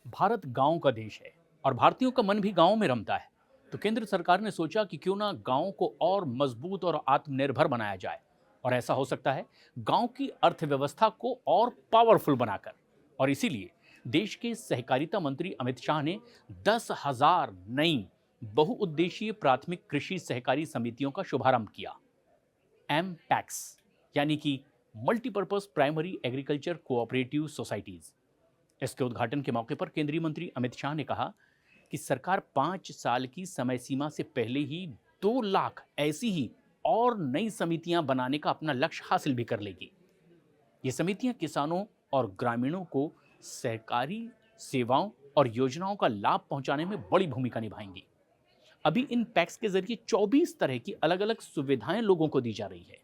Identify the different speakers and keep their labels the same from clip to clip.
Speaker 1: भारत गांव का देश है और भारतीयों का मन भी गांव में रमता है। तो केंद्र सरकार ने सोचा कि क्यों ना गांव को और मजबूत और आत्मनिर्भर बनाया जाए। और ऐसा हो सकता है गांव की अर्थव्यवस्था को और पावरफुल बनाकर। और इसीलिए देश के सहकारिता मंत्री अमित शाह ने 10,000 नई बहुउद्देशीय प्राथमिक कृषि सहकारी समितियों का शुभारंभ किया। एम पैक्स यानी कि multipurpose primary agriculture cooperative societies. इसके उद्घाटन के मौके पर केंद्रीय मंत्री अमित शाह ने कहा कि सरकार 5 साल की समय सीमा से पहले ही 2 लाख ऐसी ही और नई समितियां बनाने का अपना लक्ष्य हासिल भी कर लेगी। ये समितियां किसानों और ग्रामीणों को सहकारी सेवाओं और योजनाओं का लाभ पहुंचाने में बड़ी भूमिका निभाएंगी। अभी इन पैक्स के जरिए 24 तरह की अलग अलग सुविधाएं लोगों को दी जा रही है।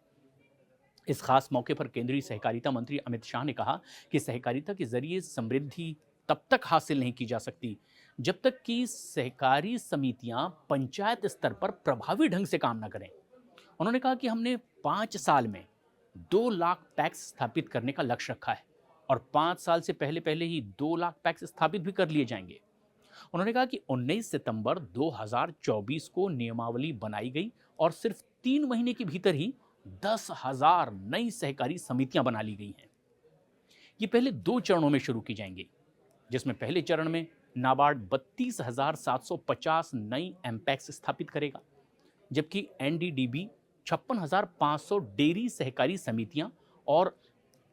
Speaker 1: इस खास मौके पर केंद्रीय सहकारिता मंत्री अमित शाह ने कहा कि सहकारिता के जरिए समृद्धि तब तक हासिल नहीं की जा सकती जब तक कि सहकारी समितियां पंचायत स्तर पर प्रभावी ढंग से काम न करें। उन्होंने कहा कि हमने 5 साल में 2 लाख पैक्स स्थापित करने का लक्ष्य रखा है और 5 साल से पहले पहले ही 2 लाख पैक्स स्थापित भी कर लिए जाएंगे। उन्होंने कहा कि 19 सितंबर 2024 को नियमावली बनाई गई और सिर्फ 3 महीने के भीतर ही 10,000 नई सहकारी समितियां बना ली गई हैं। ये पहले 2 चरणों में शुरू की जाएंगी, जिसमें पहले चरण में नाबार्ड 32,750 नई एमपैक्स स्थापित करेगा, जबकि एनडीडीबी 56,500 डेयरी सहकारी समितियां और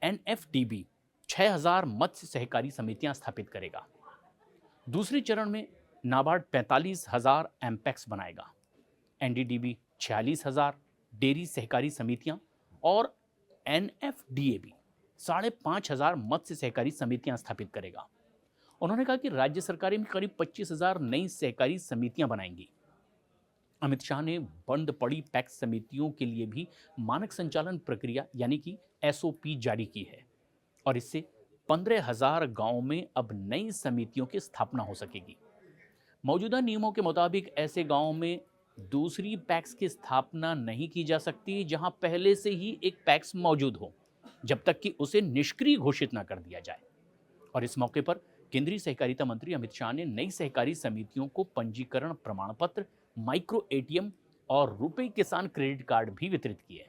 Speaker 1: एनएफडीबी 6,000 मत्स्य सहकारी समितियां स्थापित करेगा। दूसरे चरण में नाबार्ड 45,000 एमपैक्स बनाएगा, एनडीडीबी 46,000 डेयरी सहकारी समितियां और एनएफडीएबी 5,500 मत्स्य सहकारी समितियां स्थापित करेगा। उन्होंने कहा कि राज्य सरकारें भी करीब 25,000 नई सहकारी समितियां बनाएंगी। अमित शाह ने बंद पड़ी पैक्स समितियों के लिए भी मानक संचालन प्रक्रिया यानी कि एसओपी जारी की है और इससे 15,000 गांवों में अब नई समितियों की स्थापना हो सकेगी। मौजूदा नियमों के मुताबिक ऐसे गांवों में दूसरी पैक्स की स्थापना नहीं की जा सकती जहां पहले से ही एक पैक्स मौजूद हो, जब तक कि उसे निष्क्रिय घोषित न कर दिया जाए। और इस मौके पर केंद्रीय सहकारिता मंत्री अमित शाह ने नई सहकारी समितियों को पंजीकरण प्रमाण पत्र, माइक्रो एटीएम और रुपए किसान क्रेडिट कार्ड भी वितरित किए।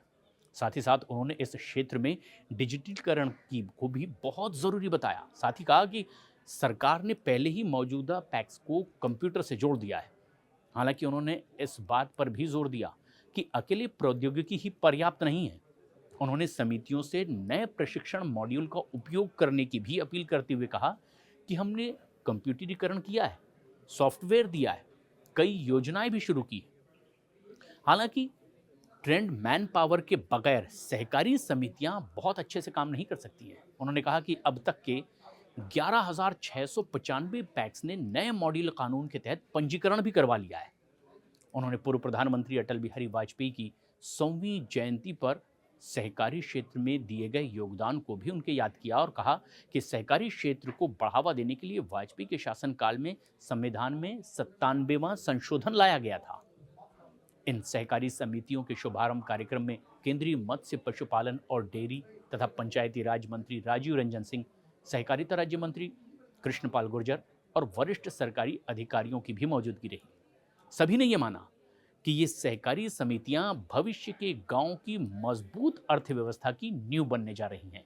Speaker 1: साथ ही साथ उन्होंने इस क्षेत्र में डिजिटलीकरण की को भी बहुत जरूरी बताया। साथ ही कहा कि सरकार ने पहले ही मौजूदा पैक्स को कंप्यूटर से जोड़ दिया है। हालांकि उन्होंने इस बात पर भी जोर दिया कि अकेले प्रौद्योगिकी ही पर्याप्त नहीं है। उन्होंने समितियों से नए प्रशिक्षण मॉड्यूल का उपयोग करने की भी अपील करते हुए कहा कि हमने कंप्यूटरीकरण किया है, सॉफ्टवेयर दिया है, कई योजनाएं भी शुरू की। हालांकि ट्रेंड मैन पावर के बगैर सहकारी समितियां बहुत अच्छे से काम नहीं कर सकती हैं। उन्होंने कहा कि अब तक के 11,695 पैक्स ने नए मॉड्यूल कानून के तहत पंजीकरण भी करवा लिया है। उन्होंने पूर्व प्रधानमंत्री अटल बिहारी वाजपेयी की 100वीं जयंती पर सहकारी क्षेत्र में दिए गए योगदान को भी उनके याद किया और कहा कि सहकारी क्षेत्र को बढ़ावा देने के लिए वाजपेयी के शासनकाल में संविधान में 97वां संशोधन लाया गया था। इन सहकारी समितियों के शुभारंभ कार्यक्रम में केंद्रीय मत्स्य, पशुपालन और डेयरी तथा पंचायती राज मंत्री राजीव रंजन सिंह, सहकारिता राज्य मंत्री कृष्णपाल गुर्जर और वरिष्ठ सरकारी अधिकारियों की भी मौजूदगी रही। सभी ने यह माना कि ये सहकारी समितियां भविष्य के गांव की मजबूत अर्थव्यवस्था की नींव बनने जा रही हैं।